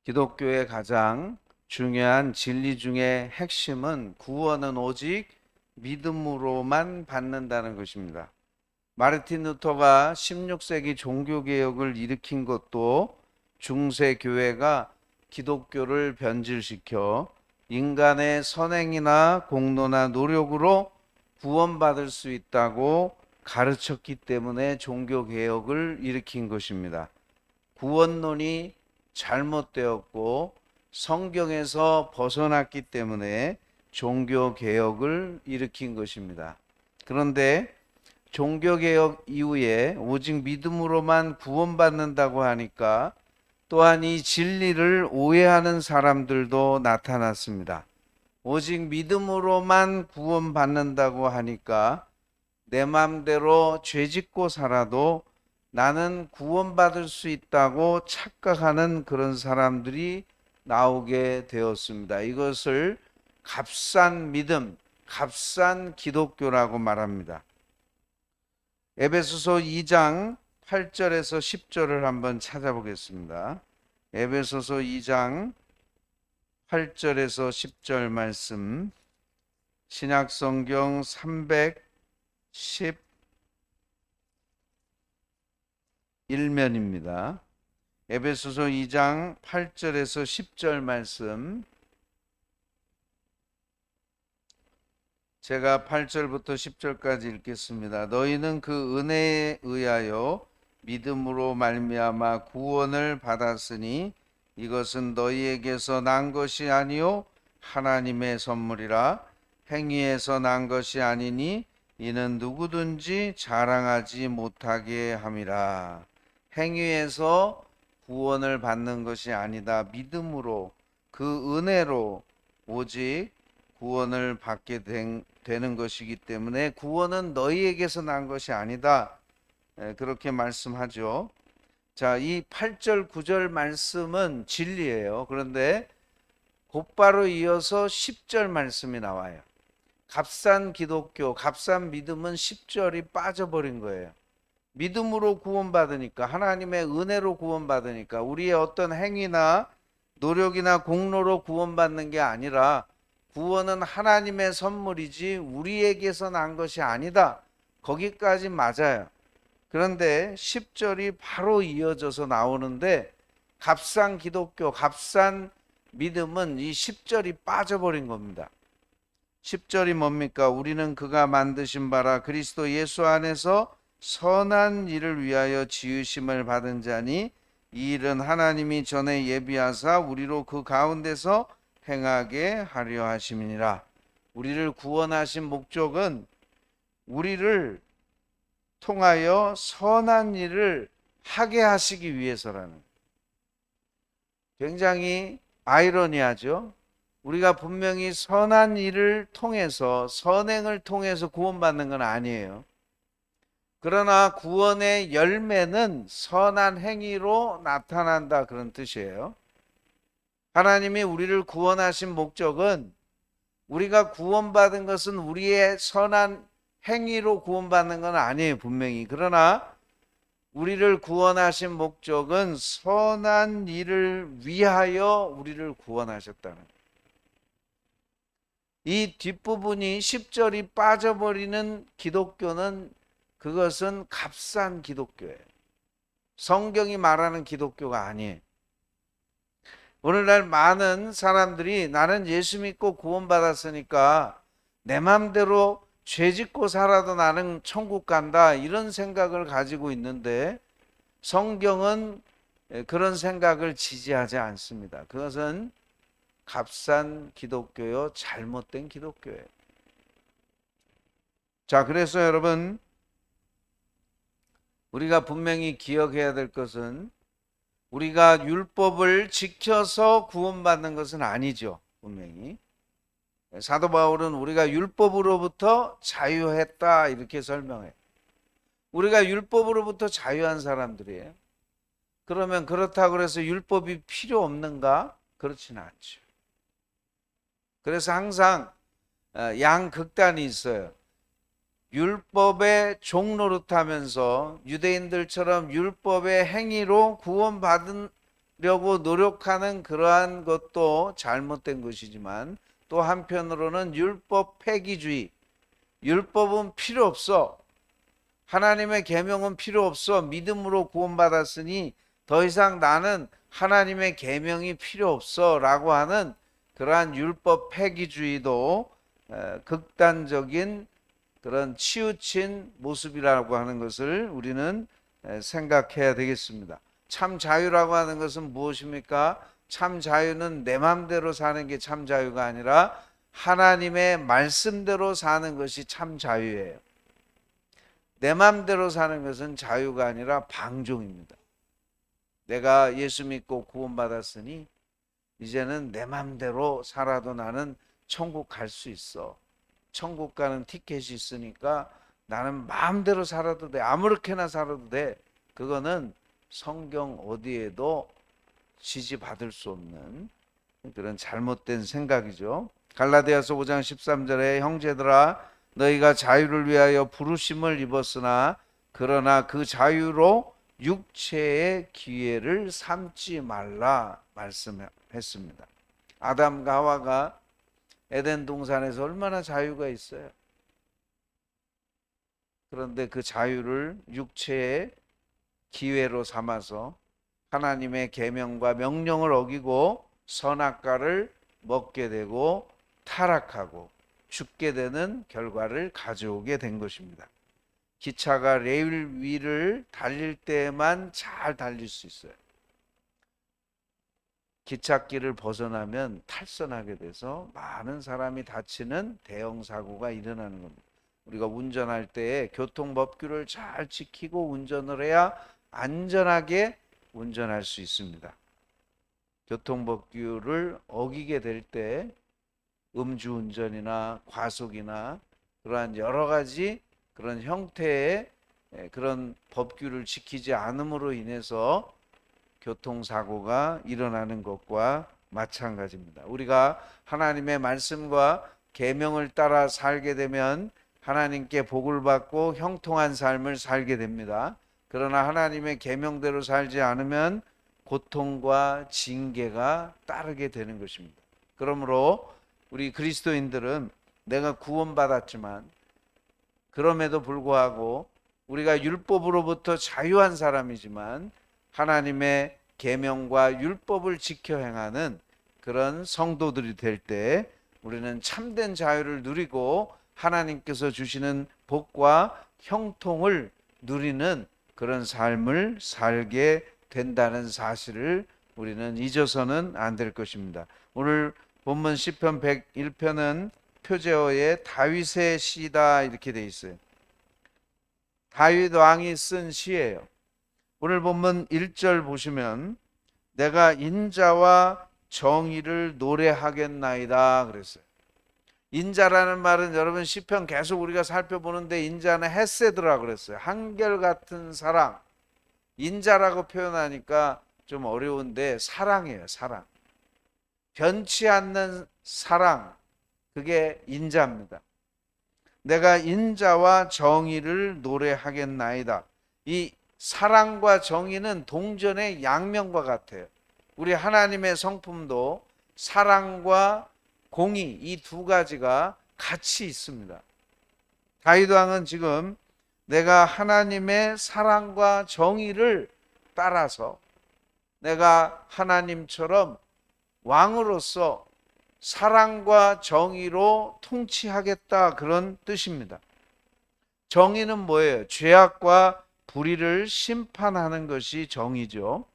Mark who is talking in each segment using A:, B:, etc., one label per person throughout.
A: 기독교의 가장 중요한 진리 중의 핵심은 구원은 오직 믿음으로만 받는다는 것입니다. 마르틴 루터가 16세기 종교개혁을 일으킨 것도 중세 교회가 기독교를 변질시켜 인간의 선행이나 공로나 노력으로 구원받을 수 있다고 가르쳤기 때문에 종교개혁을 일으킨 것입니다. 구원론이 잘못되었고 성경에서 벗어났기 때문에 종교개혁을 일으킨 것입니다. 그런데 종교개혁 이후에 오직 믿음으로만 구원받는다고 하니까 또한 이 진리를 오해하는 사람들도 나타났습니다. 오직 믿음으로만 구원받는다고 하니까 내 마음대로 죄짓고 살아도 나는 구원받을 수 있다고 착각하는 그런 사람들이 나오게 되었습니다. 이것을 값싼 믿음, 값싼 기독교라고 말합니다. 에베소서 2장 8절에서 10절을 한번 찾아보겠습니다. 에베소서 2장 8절에서 10절 말씀, 신약성경 311면입니다. 에베소서 2장 8절에서 10절 말씀, 제가 8절부터 10절까지 읽겠습니다. 너희는 그 은혜에 의하여 믿음으로 말미암아 구원을 받았으니 이것은 너희에게서 난 것이 아니요 하나님의 선물이라. 행위에서 난 것이 아니니 이는 누구든지 자랑하지 못하게 함이라. 행위에서 구원을 받는 것이 아니다. 믿음으로, 그 은혜로 오직 구원을 받게 되는 것이기 때문에 구원은 너희에게서 난 것이 아니다. 그렇게 말씀하죠. 자, 이 8절 9절 말씀은 진리예요. 그런데 곧바로 이어서 10절 말씀이 나와요. 값싼 기독교, 값싼 믿음은 10절이 빠져버린 거예요. 믿음으로 구원받으니까, 하나님의 은혜로 구원받으니까, 우리의 어떤 행위나 노력이나 공로로 구원받는 게 아니라 구원은 하나님의 선물이지 우리에게서 난 것이 아니다. 거기까지 맞아요. 그런데 10절이 바로 이어져서 나오는데 값싼 기독교, 값싼 믿음은 이 10절이 빠져버린 겁니다. 10절이 뭡니까? 우리는 그가 만드신 바라 그리스도 예수 안에서 선한 일을 위하여 지으심을 받은 자니 이 일은 하나님이 전에 예비하사 우리로 그 가운데서 행하게 하려 하심이니라. 우리를 구원하신 목적은 우리를 통하여 선한 일을 하게 하시기 위해서라는, 굉장히 아이러니하죠. 우리가 분명히 선한 일을 통해서, 선행을 통해서 구원받는 건 아니에요. 그러나 구원의 열매는 선한 행위로 나타난다, 그런 뜻이에요. 하나님이 우리를 구원하신 목적은, 우리가 구원받은 것은 우리의 선한 행위로 구원받는 건 아니에요, 분명히. 그러나 우리를 구원하신 목적은 선한 일을 위하여 우리를 구원하셨다는 거예요. 이 뒷부분이 10절이 빠져버리는 기독교는, 그것은 값싼 기독교예요. 성경이 말하는 기독교가 아니에요. 오늘날 많은 사람들이 나는 예수 믿고 구원받았으니까 내 맘대로 죄 짓고 살아도 나는 천국 간다, 이런 생각을 가지고 있는데 성경은 그런 생각을 지지하지 않습니다. 그것은 값싼 기독교요, 잘못된 기독교예요. 자, 그래서 여러분, 우리가 분명히 기억해야 될 것은 우리가 율법을 지켜서 구원받는 것은 아니죠. 분명히 사도 바울은 우리가 율법으로부터 자유했다, 이렇게 설명해요. 우리가 율법으로부터 자유한 사람들이에요. 그러면 그렇다고 해서 율법이 필요 없는가? 그렇지는 않죠. 그래서 항상 양극단이 있어요. 율법의 종노릇하면서 유대인들처럼 율법의 행위로 구원받은 려고 노력하는 그러한 것도 잘못된 것이지만, 또 한편으로는 율법 폐기주의, 율법은 필요 없어, 하나님의 계명은 필요 없어, 믿음으로 구원받았으니 더 이상 나는 하나님의 계명이 필요 없어 라고 하는 그러한 율법 폐기주의도 극단적인 그런 치우친 모습이라고 하는 것을 우리는 생각해야 되겠습니다. 참 자유라고 하는 것은 무엇입니까? 참 자유는 내 맘대로 사는 게 참 자유가 아니라 하나님의 말씀대로 사는 것이 참 자유예요. 내 맘대로 사는 것은 자유가 아니라 방종입니다. 내가 예수 믿고 구원받았으니 이제는 내 맘대로 살아도 나는 천국 갈 수 있어. 천국 가는 티켓이 있으니까 나는 마음대로 살아도 돼. 아무렇게나 살아도 돼. 그거는 성경 어디에도 지지받을 수 없는 그런 잘못된 생각이죠. 갈라디아서 5장 13절에 형제들아 너희가 자유를 위하여 부르심을 입었으나 그러나 그 자유로 육체의 기회를 삼지 말라 말씀했습니다. 아담과 하와가 에덴 동산에서 얼마나 자유가 있어요. 그런데 그 자유를 육체의 기회로 삼아서 하나님의 계명과 명령을 어기고 선악과를 먹게 되고 타락하고 죽게 되는 결과를 가져오게 된 것입니다. 기차가 레일 위를 달릴 때만 잘 달릴 수 있어요. 기찻길을 벗어나면 탈선하게 돼서 많은 사람이 다치는 대형 사고가 일어나는 겁니다. 우리가 운전할 때 교통법규를 잘 지키고 운전을 해야 안전하게 운전할 수 있습니다. 교통법규를 어기게 될 때 음주운전이나 과속이나 그러한 여러 가지 그런 형태의 그런 법규를 지키지 않음으로 인해서 교통사고가 일어나는 것과 마찬가지입니다. 우리가 하나님의 말씀과 계명을 따라 살게 되면 하나님께 복을 받고 형통한 삶을 살게 됩니다. 그러나 하나님의 계명대로 살지 않으면 고통과 징계가 따르게 되는 것입니다. 그러므로 우리 그리스도인들은 내가 구원받았지만 그럼에도 불구하고 우리가 율법으로부터 자유한 사람이지만 하나님의 계명과 율법을 지켜 행하는 그런 성도들이 될 때 우리는 참된 자유를 누리고 하나님께서 주시는 복과 형통을 누리는 그런 삶을 살게 된다는 사실을 우리는 잊어서는 안 될 것입니다. 오늘 본문 시편 101편은 표제어에 다윗의 시다 이렇게 돼 있어요. 다윗 왕이 쓴 시예요. 오늘 본문 1절 보시면 내가 인자와 정의를 노래하겠나이다 그랬어요. 인자라는 말은 여러분 시편 계속 우리가 살펴보는데 인자는 헤세드라 그랬어요. 한결같은 사랑. 인자라고 표현하니까 좀 어려운데 사랑이에요. 사랑. 변치 않는 사랑. 그게 인자입니다. 내가 인자와 정의를 노래하겠나이다. 이 사랑과 정의는 동전의 양면과 같아요. 우리 하나님의 성품도 사랑과 공의 이 두 가지가 같이 있습니다. 다윗 왕은 지금 내가 하나님의 사랑과 정의를 따라서 내가 하나님처럼 왕으로서 사랑과 정의로 통치하겠다 그런 뜻입니다. 정의는 뭐예요? 죄악과 불의를 심판하는 것이 정의죠.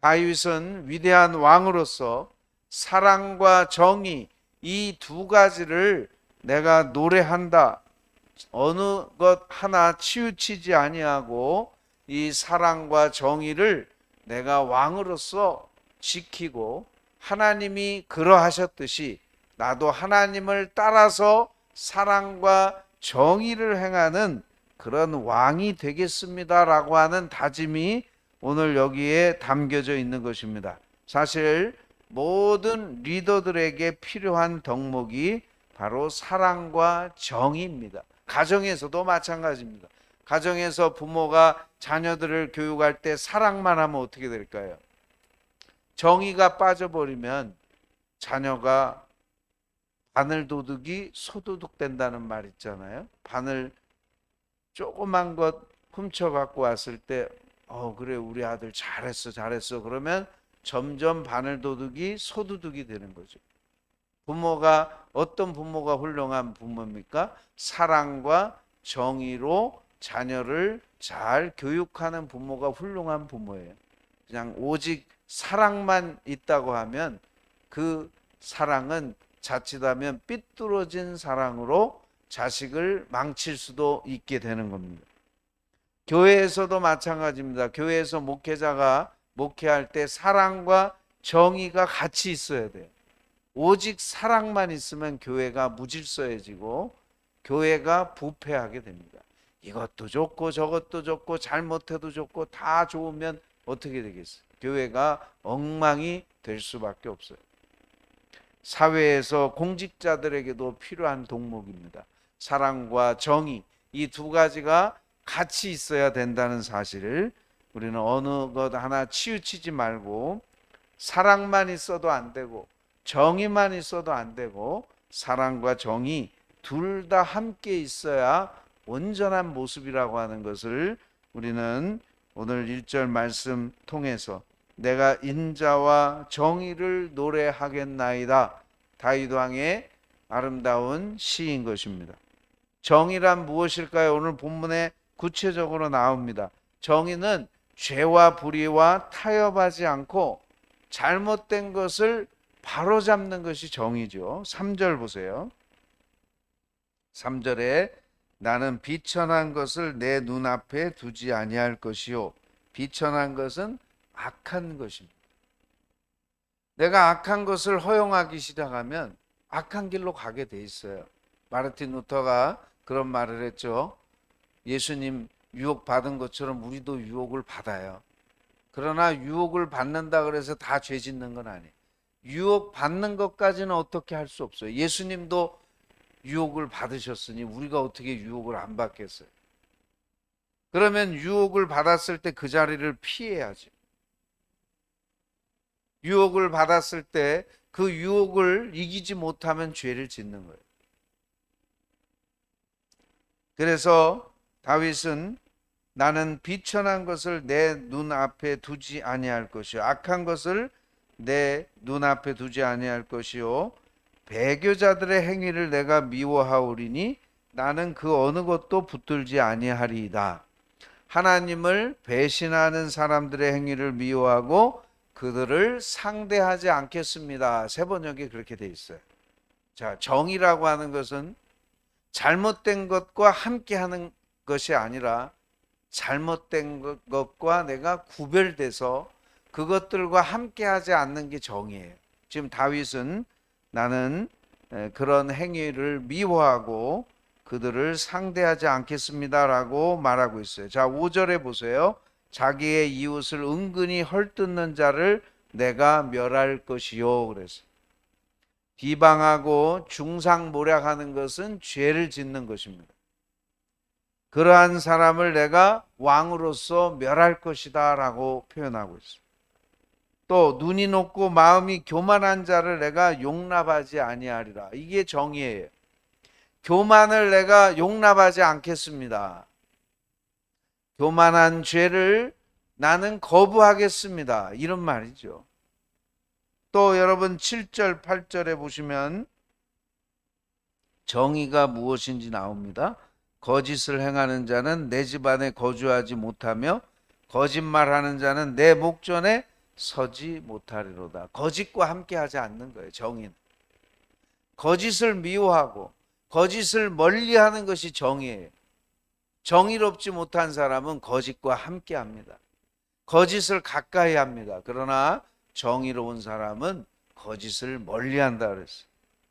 A: 다윗은 위대한 왕으로서 사랑과 정의 이 두 가지를 내가 노래한다. 어느 것 하나 치우치지 아니하고 이 사랑과 정의를 내가 왕으로서 지키고 하나님이 그러하셨듯이 나도 하나님을 따라서 사랑과 정의를 행하는 그런 왕이 되겠습니다라고 하는 다짐이 오늘 여기에 담겨져 있는 것입니다. 사실 모든 리더들에게 필요한 덕목이 바로 사랑과 정의입니다. 가정에서도 마찬가지입니다. 가정에서 부모가 자녀들을 교육할 때 사랑만 하면 어떻게 될까요? 정의가 빠져버리면 자녀가 바늘도둑이 소도둑 된다는 말 있잖아요. 바늘 조그만 것 훔쳐 갖고 왔을 때 그래 우리 아들 잘했어 잘했어 그러면 점점 바늘도둑이 소도둑이 되는 거죠. 부모가 어떤 부모가 훌륭한 부모입니까? 사랑과 정의로 자녀를 잘 교육하는 부모가 훌륭한 부모예요. 그냥 오직 사랑만 있다고 하면 그 사랑은 자칫하면 삐뚤어진 사랑으로 자식을 망칠 수도 있게 되는 겁니다. 교회에서도 마찬가지입니다. 교회에서 목회자가 목회할 때 사랑과 정의가 같이 있어야 돼요. 오직 사랑만 있으면 교회가 무질서해지고 교회가 부패하게 됩니다. 이것도 좋고 저것도 좋고 잘못해도 좋고 다 좋으면 어떻게 되겠어요? 교회가 엉망이 될 수밖에 없어요. 사회에서 공직자들에게도 필요한 덕목입니다. 사랑과 정의, 이 두 가지가 같이 있어야 된다는 사실을 우리는 어느 것 하나 치우치지 말고, 사랑만 있어도 안 되고 정의만 있어도 안 되고 사랑과 정의 둘 다 함께 있어야 온전한 모습이라고 하는 것을 우리는 오늘 1절 말씀 통해서 내가 인자와 정의를 노래하겠나이다, 다윗 왕의 아름다운 시인 것입니다. 정의란 무엇일까요? 오늘 본문에 구체적으로 나옵니다. 정의는 죄와 불의와 타협하지 않고 잘못된 것을 바로잡는 것이 정의죠. 3절 보세요. 3절에 나는 비천한 것을 내 눈앞에 두지 아니할 것이요. 비천한 것은 악한 것입니다. 내가 악한 것을 허용하기 시작하면 악한 길로 가게 돼 있어요. 마르틴 루터가 그런 말을 했죠. 예수님 유혹 받은 것처럼 우리도 유혹을 받아요. 그러나 유혹을 받는다 그래서 다 죄 짓는 건 아니에요. 유혹 받는 것까지는 어떻게 할 수 없어요. 예수님도 유혹을 받으셨으니 우리가 어떻게 유혹을 안 받겠어요. 그러면 유혹을 받았을 때 그 자리를 피해야죠. 유혹을 받았을 때 그 유혹을 이기지 못하면 죄를 짓는 거예요. 그래서 다윗은 나는 비천한 것을 내 눈앞에 두지 아니할 것이요, 악한 것을 내 눈앞에 두지 아니할 것이요, 배교자들의 행위를 내가 미워하오리니 나는 그 어느 것도 붙들지 아니하리이다. 하나님을 배신하는 사람들의 행위를 미워하고 그들을 상대하지 않겠습니다. 세 번역이 그렇게 돼 있어요. 자, 정의라고 하는 것은 잘못된 것과 함께하는 것이 아니라 잘못된 것과 내가 구별돼서 그것들과 함께하지 않는 게 정의예요. 지금 다윗은 나는 그런 행위를 미워하고 그들을 상대하지 않겠습니다라고 말하고 있어요. 자, 5절에 보세요. 자기의 이웃을 은근히 헐뜯는 자를 내가 멸할 것이요. 그래서 비방하고 중상모략하는 것은 죄를 짓는 것입니다. 그러한 사람을 내가 왕으로서 멸할 것이다 라고 표현하고 있습니다. 또 눈이 높고 마음이 교만한 자를 내가 용납하지 아니하리라. 이게 정의예요. 교만을 내가 용납하지 않겠습니다. 교만한 죄를 나는 거부하겠습니다. 이런 말이죠. 또 여러분 7절 8절에 보시면 정의가 무엇인지 나옵니다. 거짓을 행하는 자는 내 집 안에 거주하지 못하며 거짓말하는 자는 내 목전에 서지 못하리로다. 거짓과 함께하지 않는 거예요. 정의는 거짓을 미워하고 거짓을 멀리하는 것이 정의예요. 정의롭지 못한 사람은 거짓과 함께합니다. 거짓을 가까이 합니다. 그러나 정의로운 사람은 거짓을 멀리한다 그랬어요.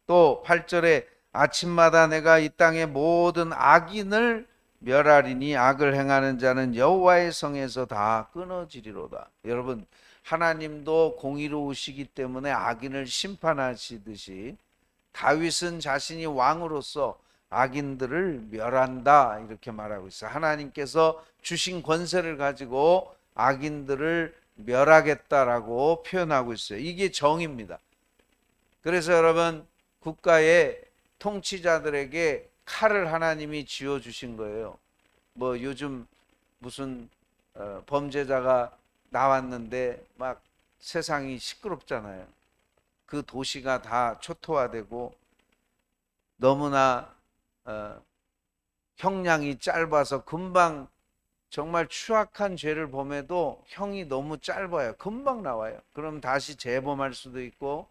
A: 또 8절에 아침마다 내가 이 땅의 모든 악인을 멸하리니 악을 행하는 자는 여호와의 성에서 다 끊어지리로다. 여러분, 하나님도 공의로우시기 때문에 악인을 심판하시듯이 다윗은 자신이 왕으로서 악인들을 멸한다 이렇게 말하고 있어요. 하나님께서 주신 권세를 가지고 악인들을 멸하겠다라고 표현하고 있어요. 이게 정의입니다. 그래서 여러분, 국가의 통치자들에게 칼을 하나님이 쥐어 주신 거예요. 뭐 요즘 무슨 범죄자가 나왔는데 막 세상이 시끄럽잖아요. 그 도시가 다 초토화되고 너무나 형량이 짧아서 금방, 정말 추악한 죄를 범해도 형이 너무 짧아요. 금방 나와요. 그럼 다시 재범할 수도 있고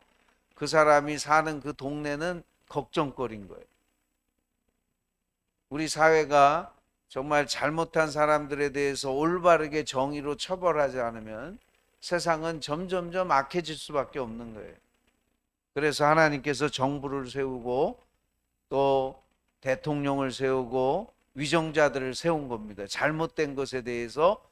A: 그 사람이 사는 그 동네는 걱정거리인 거예요. 우리 사회가 정말 잘못한 사람들에 대해서 올바르게 정의로 처벌하지 않으면 세상은 점점점 악해질 수밖에 없는 거예요. 그래서 하나님께서 정부를 세우고 또 대통령을 세우고 위정자들을 세운 겁니다. 잘못된 것에 대해서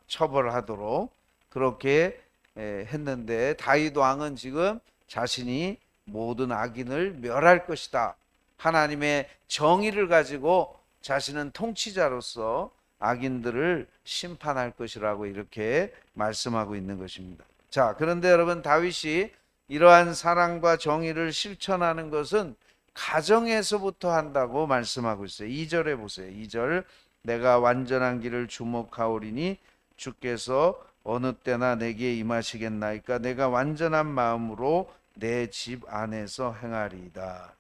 A: 처벌하도록 그렇게 했는데, 다윗 왕은 지금 자신이 모든 악인을 멸할 것이다, 하나님의 정의를 가지고 자신은 통치자로서 악인들을 심판할 것이라고 이렇게 말씀하고 있는 것입니다. 자, 그런데 여러분, 다윗이 이러한 사랑과 정의를 실천하는 것은 가정에서부터 한다고 말씀하고 있어요. 2절에 보세요. 2절, 내가 완전한 길을 주목하오리니 주께서 어느 때나 내게 임하시겠나이까. 내가 완전한 마음으로 내 집 안에서 행하리이다.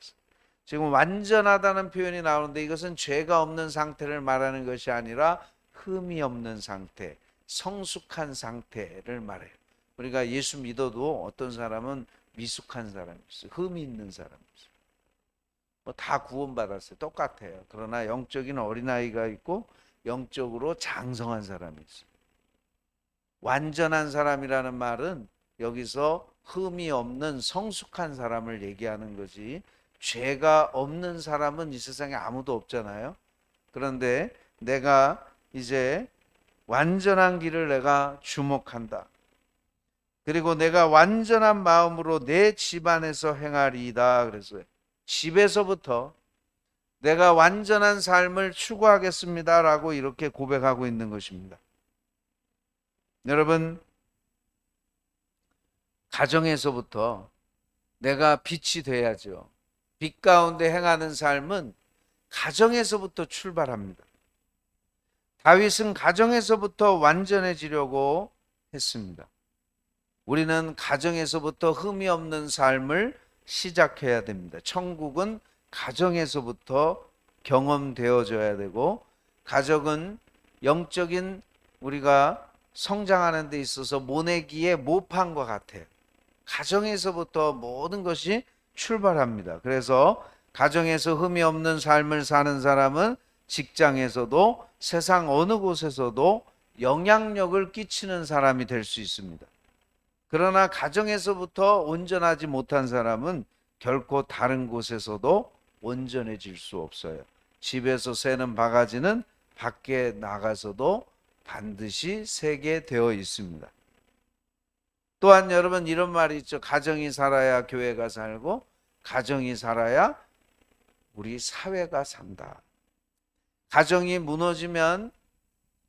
A: 지금 완전하다는 표현이 나오는데 이것은 죄가 없는 상태를 말하는 것이 아니라 흠이 없는 상태, 성숙한 상태를 말해요. 우리가 예수 믿어도 어떤 사람은 미숙한 사람이 있어요. 흠이 있는 사람이 있어요. 뭐 다 구원받았어요. 똑같아요. 그러나 영적인 어린아이가 있고 영적으로 장성한 사람이 있어요. 완전한 사람이라는 말은 여기서 흠이 없는 성숙한 사람을 얘기하는 거지, 죄가 없는 사람은 이 세상에 아무도 없잖아요. 그런데 내가 이제 완전한 길을 내가 주목한다. 그리고 내가 완전한 마음으로 내 집안에서 행하리이다. 그래서 집에서부터 내가 완전한 삶을 추구하겠습니다라고 이렇게 고백하고 있는 것입니다. 여러분, 가정에서부터 내가 빛이 돼야죠. 빛 가운데 행하는 삶은 가정에서부터 출발합니다. 다윗은 가정에서부터 완전해지려고 했습니다. 우리는 가정에서부터 흠이 없는 삶을 시작해야 됩니다. 천국은 가정에서부터 경험되어져야 되고, 가정은 영적인 우리가 성장하는 데 있어서 모내기의 모판과 같아요. 가정에서부터 모든 것이 출발합니다. 그래서 가정에서 흠이 없는 삶을 사는 사람은 직장에서도 세상 어느 곳에서도 영향력을 끼치는 사람이 될 수 있습니다. 그러나 가정에서부터 온전하지 못한 사람은 결코 다른 곳에서도 온전해질 수 없어요. 집에서 새는 바가지는 밖에 나가서도 반드시 새게 되어 있습니다. 또한 여러분, 이런 말이 있죠. 가정이 살아야 교회가 살고 가정이 살아야 우리 사회가 산다. 가정이 무너지면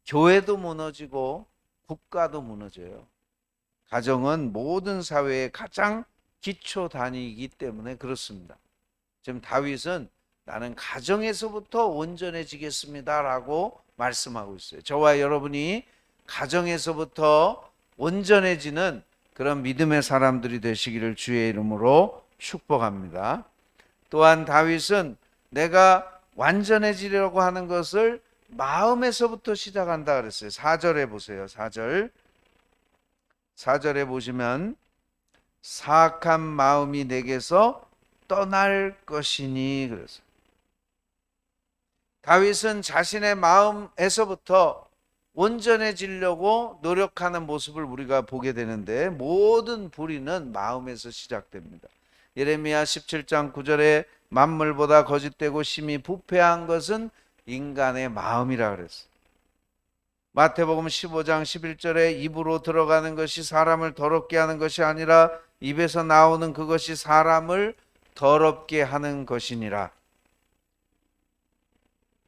A: 교회도 무너지고 국가도 무너져요. 가정은 모든 사회의 가장 기초 단위이기 때문에 그렇습니다. 지금 다윗은 나는 가정에서부터 온전해지겠습니다라고 말씀하고 있어요. 저와 여러분이 가정에서부터 온전해지는 그런 믿음의 사람들이 되시기를 주의 이름으로 축복합니다. 또한 다윗은 내가 완전해지려고 하는 것을 마음에서부터 시작한다 그랬어요. 4절에 보세요. 4절에 보시면 사악한 마음이 내게서 떠날 것이니 그랬어요. 다윗은 자신의 마음에서부터 온전해지려고 노력하는 모습을 우리가 보게 되는데, 모든 불의는 마음에서 시작됩니다. 예레미야 17장 9절에 만물보다 거짓되고 심히 부패한 것은 인간의 마음이라 그랬어요. 마태복음 15장 11절에 입으로 들어가는 것이 사람을 더럽게 하는 것이 아니라 입에서 나오는 그것이 사람을 더럽게 하는 것이니라.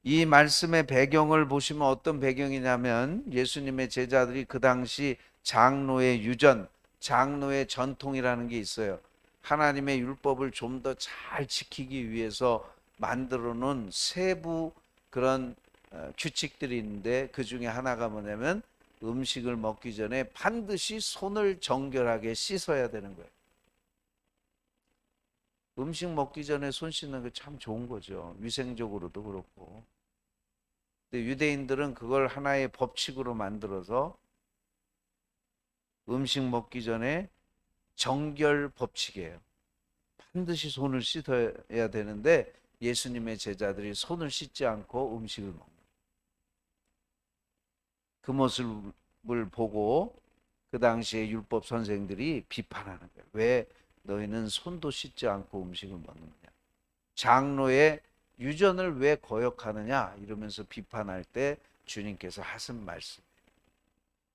A: 이 말씀의 배경을 보시면 어떤 배경이냐면, 예수님의 제자들이 그 당시 장로의 유전, 장로의 전통이라는 게 있어요. 하나님의 율법을 좀 더 잘 지키기 위해서 만들어 놓은 세부 그런 규칙들이 있는데, 그 중에 하나가 뭐냐면 음식을 먹기 전에 반드시 손을 정결하게 씻어야 되는 거예요. 음식 먹기 전에 손 씻는 게 참 좋은 거죠. 위생적으로도 그렇고. 근데 유대인들은 그걸 하나의 법칙으로 만들어서 음식 먹기 전에 정결 법칙이에요. 반드시 손을 씻어야 되는데 예수님의 제자들이 손을 씻지 않고 음식을 먹는 그 모습을 보고 그 당시에 율법 선생들이 비판하는 거예요. 왜 너희는 손도 씻지 않고 음식을 먹느냐? 장로의 유전을 왜 거역하느냐? 이러면서 비판할 때 주님께서 하신 말씀.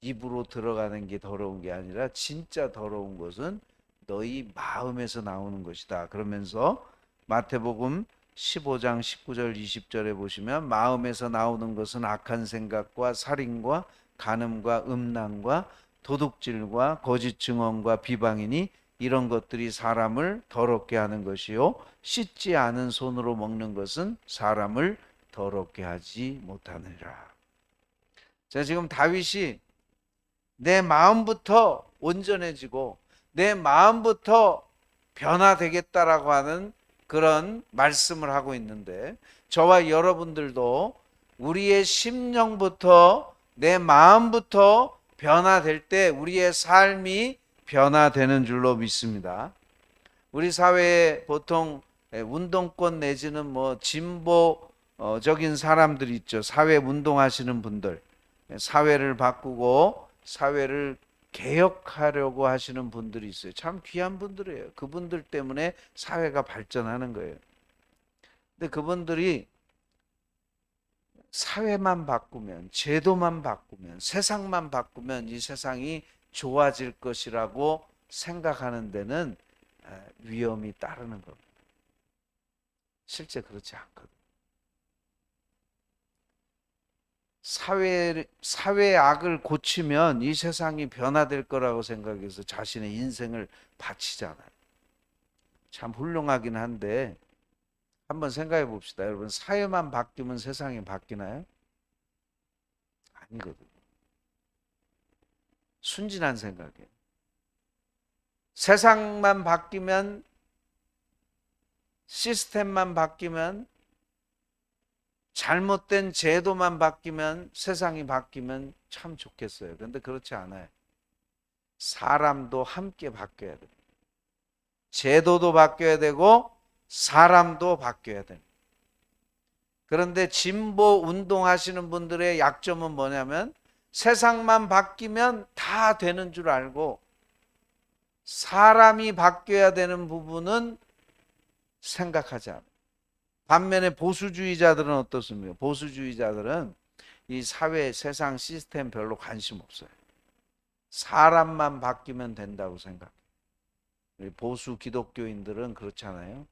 A: 입으로 들어가는 게 더러운 게 아니라 진짜 더러운 것은 너희 마음에서 나오는 것이다. 그러면서 마태복음 15장 19절 20절에 보시면 마음에서 나오는 것은 악한 생각과 살인과 간음과 음란과 도둑질과 거짓 증언과 비방이니 이런 것들이 사람을 더럽게 하는 것이요 씻지 않은 손으로 먹는 것은 사람을 더럽게 하지 못하느니라. 자, 지금 다윗이 내 마음부터 온전해지고 내 마음부터 변화되겠다라고 하는 그런 말씀을 하고 있는데, 저와 여러분들도 우리의 심령부터 내 마음부터 변화될 때 우리의 삶이 변화되는 줄로 믿습니다. 우리 사회에 보통 운동권 내지는 뭐 진보적인 사람들이 있죠. 사회 운동하시는 분들, 사회를 바꾸고 사회를 개혁하려고 하시는 분들이 있어요. 참 귀한 분들이에요. 그분들 때문에 사회가 발전하는 거예요. 근데 그분들이 사회만 바꾸면, 제도만 바꾸면, 세상만 바꾸면 이 세상이 좋아질 것이라고 생각하는 데는 위험이 따르는 겁니다. 실제 그렇지 않거든요. 사회의 악을 고치면 이 세상이 변화될 거라고 생각해서 자신의 인생을 바치잖아요. 참 훌륭하긴 한데 한번 생각해 봅시다. 여러분, 사회만 바뀌면 세상이 바뀌나요? 아니거든요. 순진한 생각이에요. 세상만 바뀌면, 시스템만 바뀌면, 잘못된 제도만 바뀌면, 세상이 바뀌면 참 좋겠어요. 그런데 그렇지 않아요. 사람도 함께 바뀌어야 돼요. 제도도 바뀌어야 되고 사람도 바뀌어야 됩니다. 그런데 진보 운동하시는 분들의 약점은 뭐냐면 세상만 바뀌면 다 되는 줄 알고 사람이 바뀌어야 되는 부분은 생각하지 않아요. 반면에 보수주의자들은 어떻습니까? 보수주의자들은 이 사회, 세상 시스템 별로 관심 없어요. 사람만 바뀌면 된다고 생각해요. 보수 기독교인들은 그렇잖아요.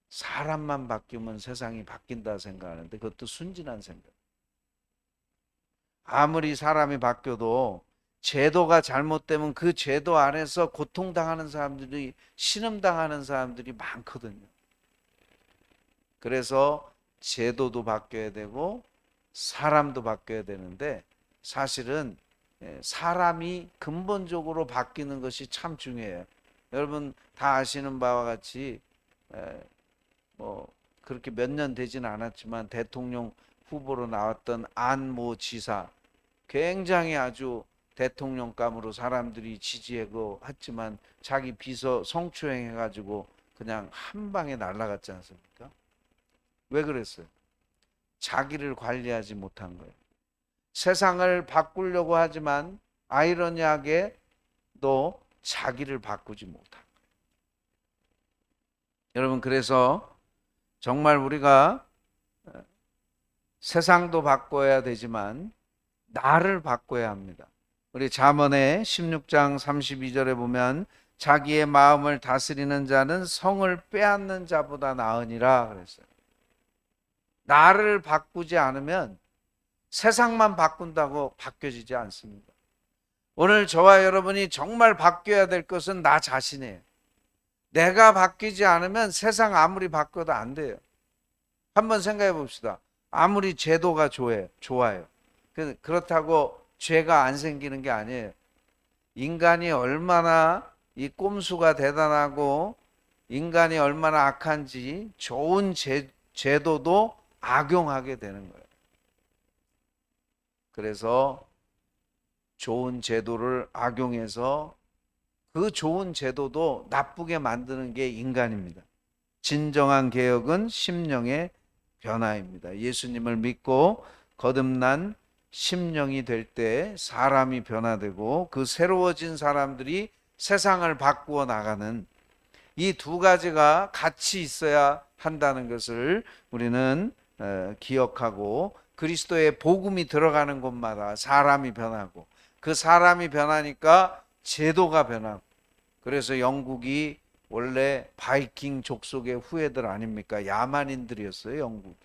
A: 사람만 바뀌면 세상이 바뀐다 생각하는데 그것도 순진한 생각. 아무리 사람이 바뀌어도 제도가 잘못되면 그 제도 안에서 고통당하는 사람들이, 신음당하는 사람들이 많거든요. 그래서 제도도 바뀌어야 되고 사람도 바뀌어야 되는데 사실은 사람이 근본적으로 바뀌는 것이 참 중요해요. 여러분 다 아시는 바와 같이 뭐 그렇게 몇 년 되지는 않았지만 대통령 후보로 나왔던 안모 지사, 굉장히 아주 대통령감으로 사람들이 지지하고 했지만 자기 비서 성추행 해가지고 그냥 한 방에 날아갔지 않습니까? 왜 그랬어요? 자기를 관리하지 못한 거예요. 세상을 바꾸려고 하지만 아이러니하게 또 자기를 바꾸지 못한 거예요. 여러분, 그래서 정말 우리가 세상도 바꿔야 되지만 나를 바꿔야 합니다. 우리 잠언의 16장 32절에 보면 자기의 마음을 다스리는 자는 성을 빼앗는 자보다 나으니라 그랬어요. 나를 바꾸지 않으면 세상만 바꾼다고 바뀌어지지 않습니다. 오늘 저와 여러분이 정말 바뀌어야 될 것은 나 자신이에요. 내가 바뀌지 않으면 세상 아무리 바꿔도 안 돼요. 한번 생각해 봅시다. 아무리 제도가 좋아요. 그렇다고 죄가 안 생기는 게 아니에요. 인간이 얼마나 이 꼼수가 대단하고 인간이 얼마나 악한지 좋은 제도도 악용하게 되는 거예요. 그래서 좋은 제도를 악용해서 그 좋은 제도도 나쁘게 만드는 게 인간입니다. 진정한 개혁은 심령의 변화입니다. 예수님을 믿고 거듭난 심령이 될 때 사람이 변화되고 그 새로워진 사람들이 세상을 바꾸어 나가는 이 두 가지가 같이 있어야 한다는 것을 우리는 기억하고 그리스도의 복음이 들어가는 곳마다 사람이 변하고 그 사람이 변하니까 제도가 변하고 그래서 영국이 원래 바이킹 족속의 후예들 아닙니까? 야만인들이었어요, 영국.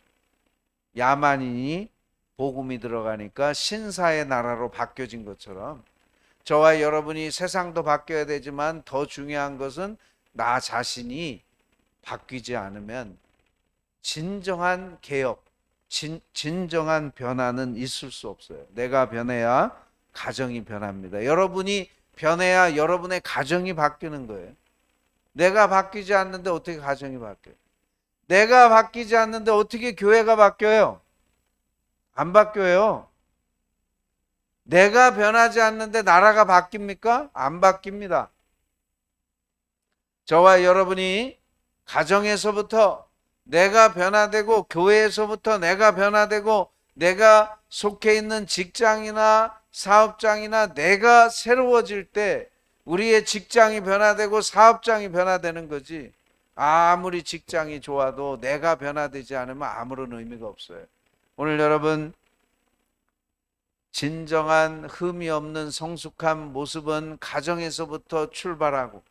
A: 야만인이 복음이 들어가니까 신사의 나라로 바뀌어진 것처럼 저와 여러분이 세상도 바뀌어야 되지만 더 중요한 것은 나 자신이 바뀌지 않으면 진정한 개혁, 진정한 변화는 있을 수 없어요. 내가 변해야 가정이 변합니다. 여러분이 변해야 여러분의 가정이 바뀌는 거예요. 내가 바뀌지 않는데 어떻게 가정이 바뀌어요? 내가 바뀌지 않는데 어떻게 교회가 바뀌어요? 안 바뀌어요. 내가 변하지 않는데 나라가 바뀝니까? 안 바뀝니다. 저와 여러분이 가정에서부터 내가 변화되고 교회에서부터 내가 변화되고 내가 속해 있는 직장이나 사업장이나 내가 새로워질 때 우리의 직장이 변화되고 사업장이 변화되는 거지. 아무리 직장이 좋아도 내가 변화되지 않으면 아무런 의미가 없어요. 오늘 여러분 진정한 흠이 없는 성숙한 모습은 가정에서부터 출발하고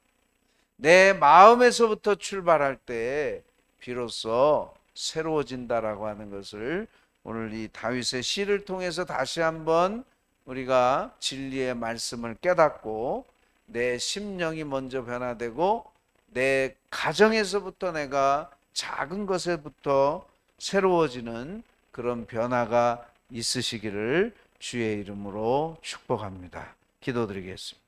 A: 내 마음에서부터 출발할 때 비로소 새로워진다라고 하는 것을 오늘 이 다윗의 시를 통해서 다시 한번 우리가 진리의 말씀을 깨닫고 내 심령이 먼저 변화되고 내 가정에서부터 내가 작은 것에부터 새로워지는 그런 변화가 있으시기를 주의 이름으로 축복합니다. 기도드리겠습니다.